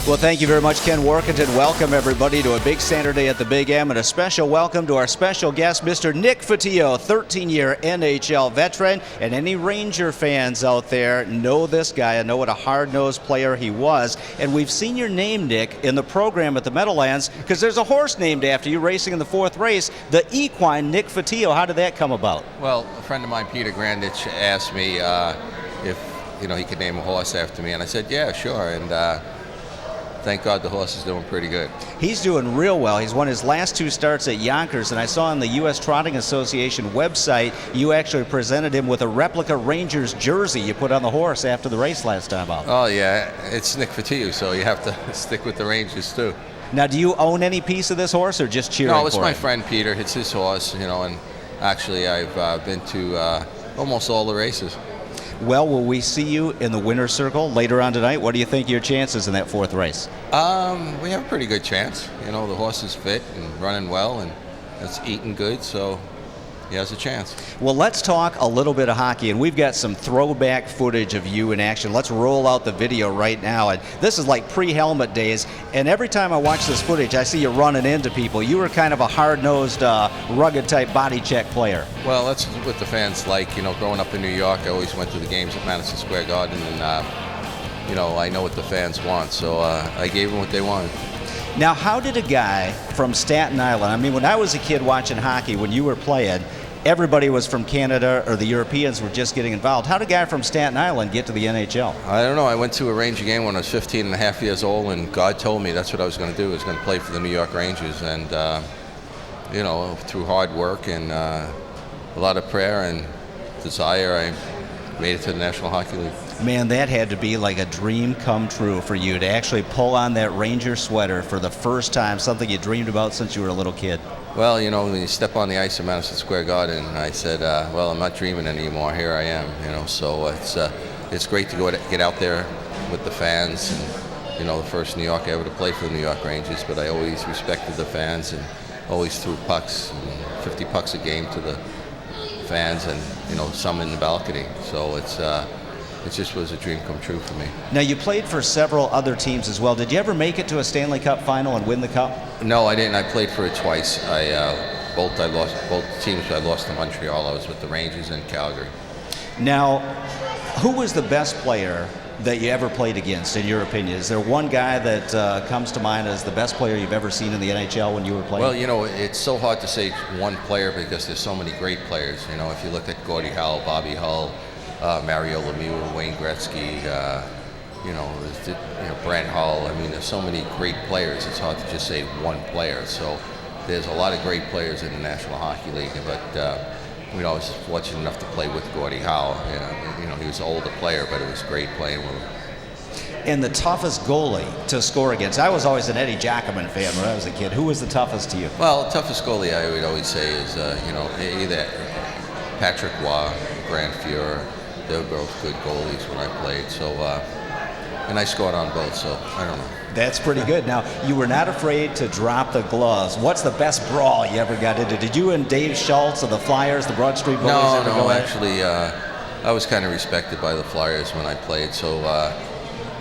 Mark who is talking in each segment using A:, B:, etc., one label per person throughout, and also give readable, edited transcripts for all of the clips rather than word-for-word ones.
A: Well, thank you very much, Ken Workington. Welcome, everybody, to a big Saturday at the Big M, and a special welcome to our special guest, Mr. Nick Fotiu, 13-year NHL veteran. And any Ranger fans out there know this guy and know what a hard-nosed player he was. And we've seen your name, Nick, in the program at the Meadowlands because there's a horse named after you racing in the fourth race, the equine Nick Fotiu. How did that come about?
B: Well, a friend of mine, Peter Grandich, asked me if he could name a horse after me, and I said, yeah, sure. And thank God the horse is doing pretty good.
A: He's doing real well. He's won his last two starts at Yonkers, and I saw on the U.S. Trotting Association website you actually presented him with a replica Rangers jersey you put on the horse after the race last time out.
B: Oh, yeah. It's Nick Fotiu, so you have to stick with the Rangers, too.
A: Now, do you own any piece of this horse or just cheering for it?
B: No, it's my friend Peter. It's his horse, and actually I've been to almost all the races.
A: Well, will we see you in the winner's circle later on tonight? What do you think are your chances in that fourth race?
B: We have a pretty good chance. The horse is fit and running well, and it's eating good, so he has a chance.
A: Well, let's talk a little bit of hockey, and we've got some throwback footage of you in action. Let's roll out the video right now. And this is like pre-helmet days, and every time I watch this footage, I see you running into people. You were kind of a hard-nosed, rugged-type body check player.
B: Well, that's what the fans like. Growing up in New York, I always went to the games at Madison Square Garden, and I know what the fans want, so I gave them what they wanted.
A: Now, how did a guy from Staten Island, I mean, when I was a kid watching hockey, when you were playing, everybody was from Canada or the Europeans were just getting involved. How did a guy from Staten Island get to the NHL?
B: I don't know. I went to a Ranger game when I was 15 and a half years old, and God told me that's what I was going to do. I was going to play for the New York Rangers. And, through hard work and a lot of prayer and desire, I made it to the National Hockey League.
A: Man, that had to be like a dream come true for you to actually pull on that Ranger sweater for the first time, something you dreamed about since you were a little kid.
B: Well, when you step on the ice at Madison Square Garden, I said, well, I'm not dreaming anymore. Here I am, so it's great to get out there with the fans. And, the first New Yorker ever to play for the New York Rangers, but I always respected the fans and always threw pucks, 50 pucks a game to the fans and, some in the balcony. So it just was a dream come true for me.
A: Now, you played for several other teams as well. Did you ever make it to a Stanley Cup final and win the cup?
B: No, I didn't. I played for it twice. Both teams I lost to Montreal. I was with the Rangers and Calgary.
A: Now, who was the best player that you ever played against, in your opinion? Is there one guy that comes to mind as the best player you've ever seen in the NHL when you were playing?
B: Well, it's so hard to say one player because there's so many great players. If you look at Gordie Howe, Bobby Hull, Mario Lemieux, Wayne Gretzky, Brent Hull. I mean, there's so many great players. It's hard to just say one player. So there's a lot of great players in the National Hockey League. But I was fortunate enough to play with Gordie Howe. He was an older player, but it was great playing with him.
A: And the toughest goalie to score against? I was always an Eddie Giacomin fan when I was a kid. Who was the toughest to you?
B: Well, toughest goalie I would always say is either Patrick Waugh, Grant Fuhrer. They were both good goalies when I played, so and I scored on both, so I don't know.
A: That's pretty good. Now, you were not afraid to drop the gloves. What's the best brawl you ever got into? Did you and Dave Schultz of the Flyers, the Broad Street Bullies, ever go at it?
B: Actually, I was kind of respected by the Flyers when I played, so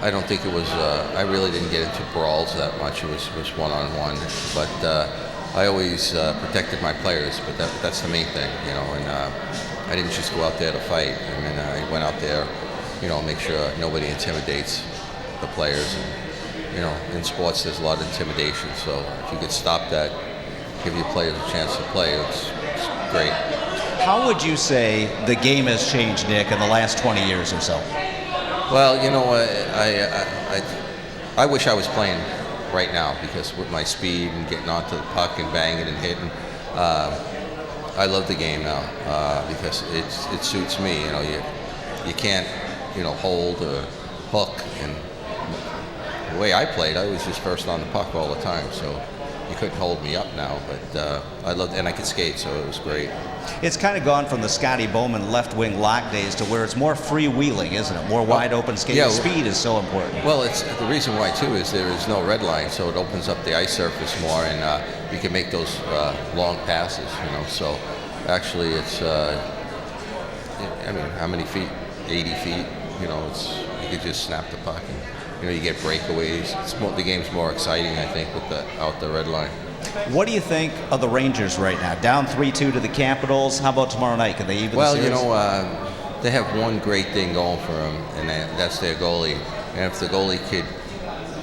B: I don't think it was. I really didn't get into brawls that much. It was one-on-one, but I always protected my players. But that's the main thing, and. I didn't just go out there to fight. I mean, I went out there, make sure nobody intimidates the players. And, in sports, there's a lot of intimidation. So if you could stop that, give your players a chance to play, it's great.
A: How would you say the game has changed, Nick, in the last 20 years or so?
B: Well, I wish I was playing right now because with my speed and getting onto the puck and banging and hitting, I love the game now because it suits me. You can't hold or hook, and the way I played, I was just first on the puck all the time, so you couldn't hold me up now. But I loved, and I could skate, so it was great.
A: It's kind of gone from the Scotty Bowman left wing lock days to where it's more freewheeling, isn't it? More wide open skating. Yeah, speed is so important.
B: Well, it's the reason why too is there is no red line, so it opens up the ice surface more, and you can make those long passes. So actually, it's how many feet? 80 feet. You could just snap the puck. you get breakaways. The game's more exciting, I think, with out the red line.
A: What do you think of the Rangers right now? Down 3-2 to the Capitals. How about tomorrow night? Can they even the series?
B: They have one great thing going for them, and that's their goalie. And if the goalie could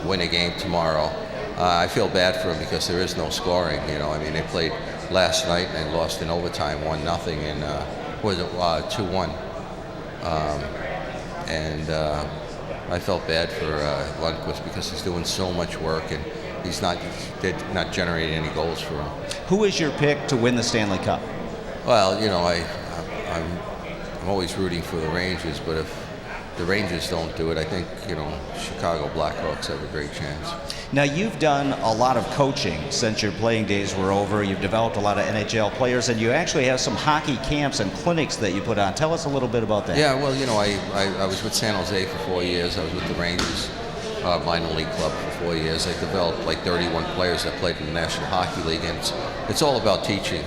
B: win a game tomorrow, I feel bad for them because there is no scoring. They played last night and lost in overtime 1-0, and was it 2-1? I felt bad for Lundqvist because he's doing so much work and they're not generating any goals for him.
A: Who is your pick to win the Stanley Cup?
B: Well, I'm always rooting for the Rangers, but if the Rangers don't do it, I think, Chicago Blackhawks have a great chance.
A: Now, you've done a lot of coaching since your playing days were over. You've developed a lot of NHL players, and you actually have some hockey camps and clinics that you put on. Tell us a little bit about that.
B: Yeah, well, I was with San Jose for 4 years. I was with the Rangers minor league club for 4 years. I developed like 31 players that played in the National Hockey League, and it's all about teaching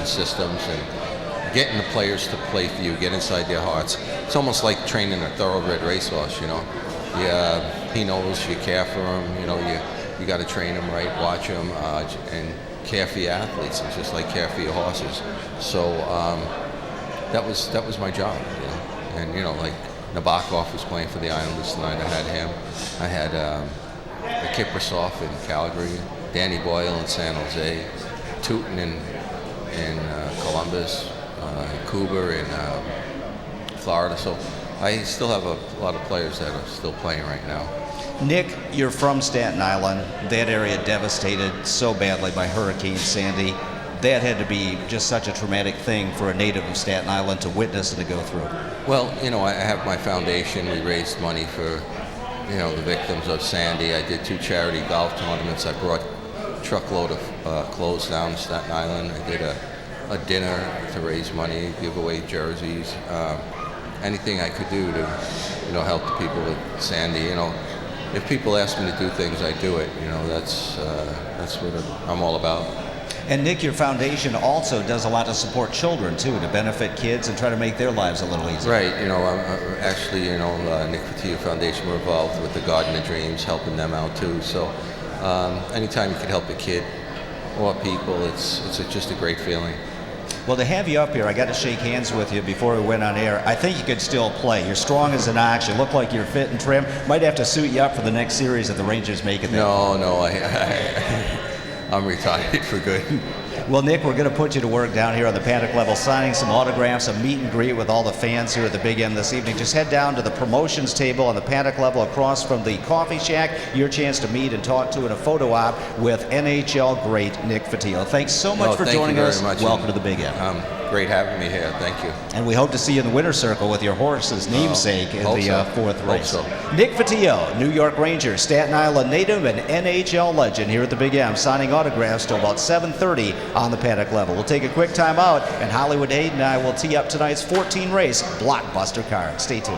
B: systems and getting the players to play for you, get inside their hearts. It's almost like training a thoroughbred racehorse, he knows you care for him, you got to train him right, watch him, and care for your athletes. It's just like care for your horses. So that was my job, And like Nabokov was playing for the Islanders tonight. I had him. I had Kiprasov in Calgary, Danny Boyle in San Jose, Tootin in Columbus, Kuber in Florida. So I still have a lot of players that are still playing right now.
A: Nick, you're from Staten Island. That area devastated so badly by Hurricane Sandy. That had to be just such a traumatic thing for a native of Staten Island to witness and to go through.
B: Well, I have my foundation. We raised money for, the victims of Sandy. I did 2 charity golf tournaments. I brought a truckload of clothes down to Staten Island. I did a dinner to raise money, give away jerseys, anything I could do to, help the people with Sandy. If people ask me to do things, I do it. That's what I'm all about.
A: And Nick, your foundation also does a lot to support children too, to benefit kids and try to make their lives a little easier.
B: Right. I'm actually, Nick Fotiu Foundation, we're involved with the Garden of Dreams, helping them out too. So anytime you can help a kid or people, it's just a great feeling.
A: Well, to have you up here, I got to shake hands with you before we went on air. I think you could still play. You're strong as an ox. You look like you're fit and trim. Might have to suit you up for the next series that the Rangers make it there.
B: No, I'm retired for good.
A: Well, Nick, we're going to put you to work down here on the paddock level, signing some autographs, a meet and greet with all the fans here at the Big M this evening. Just head down to the promotions table on the paddock level across from the coffee shack. Your chance to meet and talk to in a photo op with NHL great Nick Fotiu. Thanks so much for joining us.
B: Much.
A: Welcome to the Big M.
B: Great having me here. Thank you.
A: And we hope to see you in the winner's circle with your horse's namesake in the fourth race.
B: So.
A: Nick Fotiu, New York Ranger, Staten Island native, and NHL legend here at the Big M, signing autographs till about 7:30 on the paddock level. We'll take a quick time out, and Hollywood Hayden and I will tee up tonight's 14 race blockbuster card. Stay tuned.